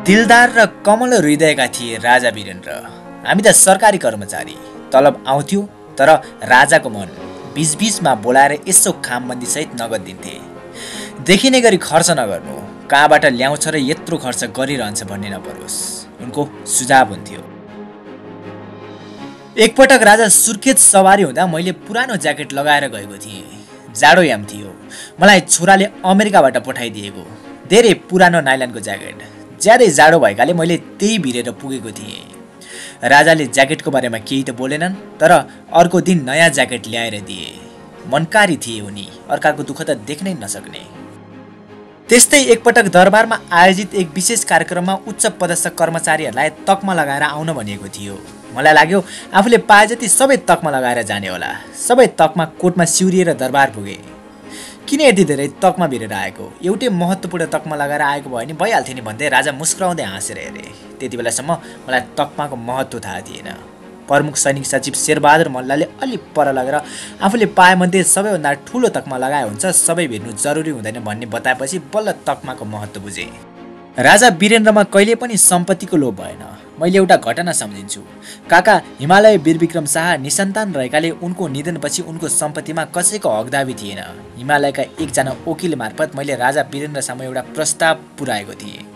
दिलदार र कमल हृदयका थिए राजा वीरेन्द्र। हामी त सरकारी कर्मचारी, तलब आउँथ्यो, तर राजाको मन बीचबीचमा बोलाएर यसो खामबन्दीसहित नगद दिन्थे। देखिने गरी खर्च नगर्नु, कहाँबाट ल्याउँछ र यत्रो खर्च गरिरहन्छ भन्ने नपरोस्, उनको सुझाव हुन्थ्यो। एकपटक राजा सुर्खेत सवारी हुँदा मैले पुरानो ज्याकेट लगाएर गएको थिएँ। जाडो याम थियो, मलाई छोराले अमेरिकाबाट पठाइदिएको धेरै पुरानो नाइलनको ज्याकेट। ज्यादै जाडो भएकाले मैले त्यही भिरेर पुगेको थिएँ। राजाले ज्याकेटको बारेमा केही त बोलेनन्, तर अर्को दिन नयाँ ज्याकेट ल्याएर दिए। मनकारी थिए उनी, अर्काको दुःख त देख्नै नसक्ने। त्यस्तै एकपटक दरबारमा आयोजित एक विशेष कार्यक्रममा उच्च पदस्थ कर्मचारीहरूलाई तकमा लगाएर आउन भनिएको थियो। मलाई लाग्यो आफूले पाए जति सबै तकमा लगाएर जाने होला। सबै तकमा कोटमा सिउरिएर दरबार पुगे। किन यति धेरै तकमा भिरेर आएको? एउटै महत्त्वपूर्ण तकमा लगाएर आएको भयो नि भइहाल्थ्यो नि भन्दै राजा मुस्कुराउँदै हाँसेर हेरे। त्यति बेलासम्म मलाई तकमाको महत्त्व थाहा थिएन। प्रमुख सैनिक सचिव शेरबहादुर मल्लले अलि पर लगेर आफूले पाएमध्ये सबैभन्दा ठुलो तकमा लगाए हुन्छ, सबै भिर्नु जरुरी हुँदैन भन्ने बताएपछि बल्ल तकमाको महत्त्व बुझे। राजा वीरेन्द्रमा कहिले पनि सम्पत्तिको लोभ भएन। मैले एउटा घटना सम्झिन्छु। काका हिमालय वीरविक्रम शाह निसन्तान रहेकाले उनको निधनपछि उनको सम्पत्तिमा कसैको हकदाबी थिएन। हिमालयका एकजना वकिल मार्फत मैले राजा वीरेन्द्रसम्म एउटा प्रस्ताव पुर्याएको थिएँ।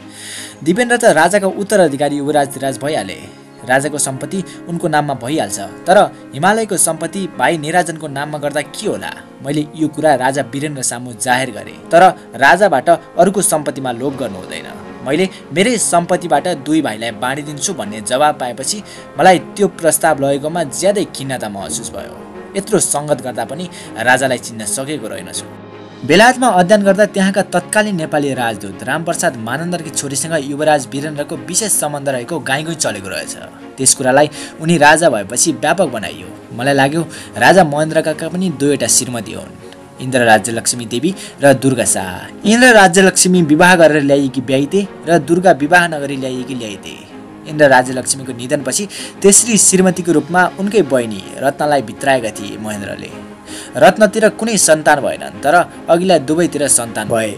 दिपेन्द्र त राजाका उत्तराधिकारी युवराज भइहाले। राजाको सम्पत्ति उनको नाममा भइहाल्छ, तर हिमालयको सम्पत्ति भाइ निराजनको नाममा गर्दा के होला? मैले यो कुरा राजा वीरेन्द्र सामु जाहेर गरेँ, तर राजाबाट अरूको सम्पत्तिमा लोभ गर्नु हुँदैन। मैले मेरै सम्पत्तिबाट दुई भाइलाई बाँडिदिन्छु भन्ने जवाब पाएपछि मलाई त्यो प्रस्ताव लगेकोमा ज्यादै खिन्नता महसुस भयो। यत्रो सङ्गत गर्दा पनि राजालाई चिन्न सकेको रहेनछु। बेलायतमा अध्ययन गर्दा त्यहाँका तत्कालीन नेपाली राजदूत रामप्रसाद मानन्दरकी छोरीसँग युवराज वीरेन्द्रको विशेष सम्बन्ध रहेको गाईगुई चलेको रहेछ। त्यस कुरालाई उनी राजा भएपछि व्यापक बनाइयो। मलाई लाग्यो राजा महेन्द्रका पनि दुईवटा श्रीमती हुन्, इन्द्र राज्यलक्ष्मी देवी र दुर्गा शाह। इन्द्र राज्यलक्ष्मी विवाह गरेर ल्याइएकी ब्याइते र दुर्गा विवाह नगरी ल्याइएकी ल्याइते। इन्द्र राज्यलक्ष्मीको निधनपछि तेस्री श्रीमतीको रूपमा उनकै बहिनी रत्नलाई भित्राएका थिए महेन्द्रले। रत्नतिर कुनै सन्तान भएनन्, तर अघिल्ला दुवैतिर सन्तान भए।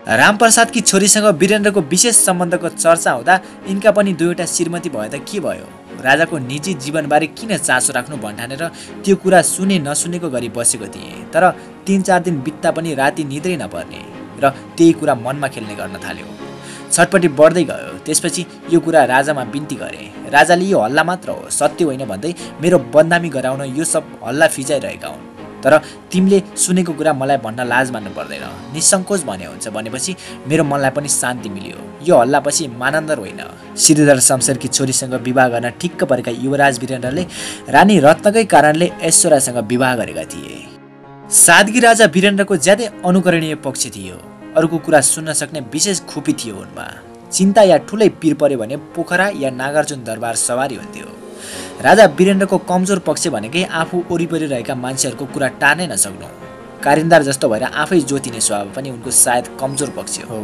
रामप्रसादकी छोरीसँग वीरेन्द्रको विशेष सम्बन्धको चर्चा हुँदा यिनका पनि दुईवटा श्रीमती भए त के भयो? राजाको निजी जीवनबारे किन चासो राख्नु भन्ठानेर त्यो कुरा सुने नसुनेको गरी बसेको थिएँ। तर 3-4 दिन बित्दा पनि राति निद्रै नपर्ने र त्यही कुरा मनमा खेल्ने गर्न थाल्यो। छटपटी बढ्दै गयो। त्यसपछि यो कुरा राजामा बिन्ती गरेँ। राजाले यो हल्ला मात्र हो, सत्य होइन भन्दै मेरो बदनामी गराउन यो सब हल्ला फिजाइरहेका हुन्। तर तिमीले सुनेको कुरा मलाई भन्न लाज मान्नु पर्दैन, निसङ्कोच भने हुन्छ भनेपछि मेरो मनलाई पनि शान्ति मिल्यो। यो हल्लापछि मानन्दर होइन, श्रीधर शमशेरकी छोरीसँग विवाह गर्न ठिक्क परेका युवराज वीरेन्द्रले रानी रत्नकै कारणले ऐश्वर्यासँग विवाह गरेका थिए। सादगी राजा वीरेन्द्रको ज्यादै अनुकरणीय पक्ष थियो। अरूको कुरा सुन्न सक्ने विशेष खुपी थियो उनमा। चिन्ता या ठुलै पिर पर्यो भने पोखरा या नागार्जुन दरबार सवारी हुन्थ्यो। राजा वीरेन्द्रको कमजोर पक्ष भनेकै आफू वरिपरि रहेका मान्छेहरूको कुरा टार्नै नसक्नु। कारिन्दार जस्तो भएर आफै जोतिने स्वभाव पनि उनको सायद कमजोर पक्ष हो।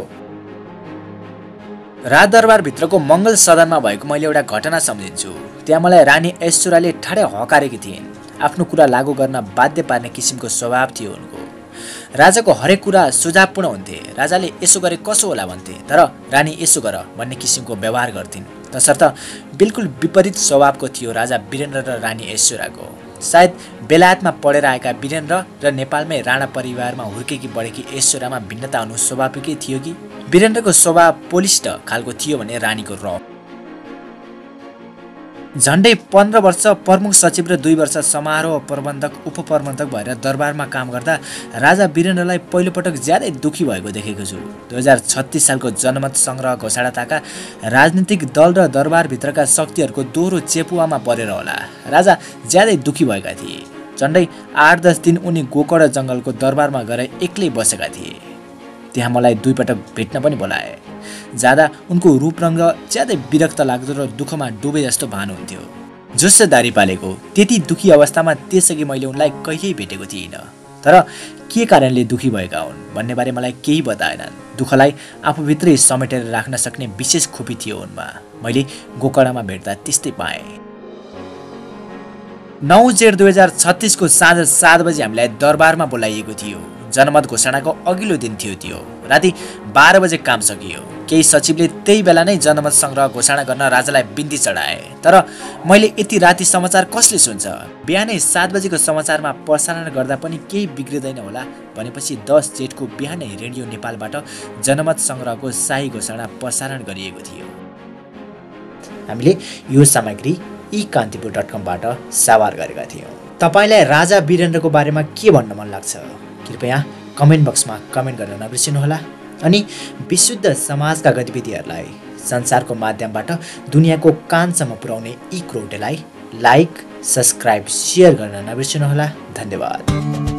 राजदरबारभित्रको मङ्गल सदनमा भएको मैले एउटा घटना सम्झिन्छु। त्यहाँ मलाई रानी ऐश्वर्याले ठाडै हकारेकी थिइन्। आफ्नो कुरा लागू गर्न बाध्य पार्ने किसिमको स्वभाव थियो उनको। राजाको हरेक कुरा सुझावपूर्ण हुन्थे। राजाले यसो गरे कसो होला भन्थे, तर रानी यसो गर भन्ने किसिमको व्यवहार गर्थिन्। तसर्थ बिल्कुल विपरीत स्वभावको थियो राजा वीरेन्द्र र रानी ऐश्वर्याको। सायद बेलायतमा पढेर आएका वीरेन्द्र र नेपालमै राणा परिवारमा हुर्केकी बढेकी ऐश्वर्यामा भिन्नता हुनु स्वाभाविकै थियो कि? वीरेन्द्रको स्वभाव पोलिस्ट खालको थियो भने रानीको रफ। झन्डै 15 वर्ष प्रमुख सचिव र 2 वर्ष समारोह प्रबन्धक उपप्रबन्धक भएर दरबारमा काम गर्दा राजा वीरेन्द्रलाई पहिलोपटक ज्यादै दुखी भएको देखेको छु। 2036 सालको जनमत सङ्ग्रह घोषणाताका राजनीतिक दल र दरबारभित्रका शक्तिहरूको दोहोरो चेपुवामा परेर होला राजा ज्यादै दुखी भएका थिए। झन्डै 8-10 दिन उनी गोकर्ण जङ्गलको दरबारमा गएर एक्लै बसेका थिए। त्यहाँ मलाई 2 पटक भेट्न पनि बोलाए। जाँदा उनको रूपरङ्ग ज्यादै विरक्त लाग्दो र दुःखमा डुबे जस्तो भान हुन्थ्यो। जोस दारी पालेको त्यति दुखी अवस्थामा त्यसअघि मैले उनलाई कहिल्यै भेटेको थिइनँ। तर के कारणले दुखी भएका हुन् भन्ने बारे मलाई केही बताएनन्। दुःखलाई आफूभित्रै समेटेर राख्न सक्ने विशेष खुपी थियो उनमा। मैले गोकर्णमा भेट्दा त्यस्तै पाएँ। 9 जेठ 2036 को साँझ 7 बजे हामीलाई दरबारमा बोलाइएको थियो। जनमत घोषणाको अघिल्लो दिन थियो त्यो। राति 12 बजे काम सकियो। केही सचिवले त्यही बेला नै जनमत संग्रह घोषणा गर्न राजालाई बिन्ती चढाए। तर मैले यति राति समाचार कसले सुन्छ? बिहानै 7 बजेको समाचारमा प्रसारण गर्दा पनि केही बिग्रिँदैन होला भनेपछि 10 जेठको बिहानै रेडियो नेपालबाट जनमत संग्रहको शाही घोषणा प्रसारण गरिएको थियो। हामीले यो सामग्री eKaantipur.com बाट सवार गरेका थियौँ। तपाईलाई राजा वीरेन्द्रको बारेमा के भन्न मन लाग्छ? कृपया कमेन्ट बक्समा कमेन्ट गर्न नबिर्सिनुहोला। अनि विशुद्ध समाजका गतिविधिहरूलाई संसारको माध्यमबाट दुनियाँको कानसम्म पुर्याउने यी क्रोटेलाई लाइक, सब्स्क्राइब, सेयर गर्न नबिर्सिनुहोला। धन्यवाद।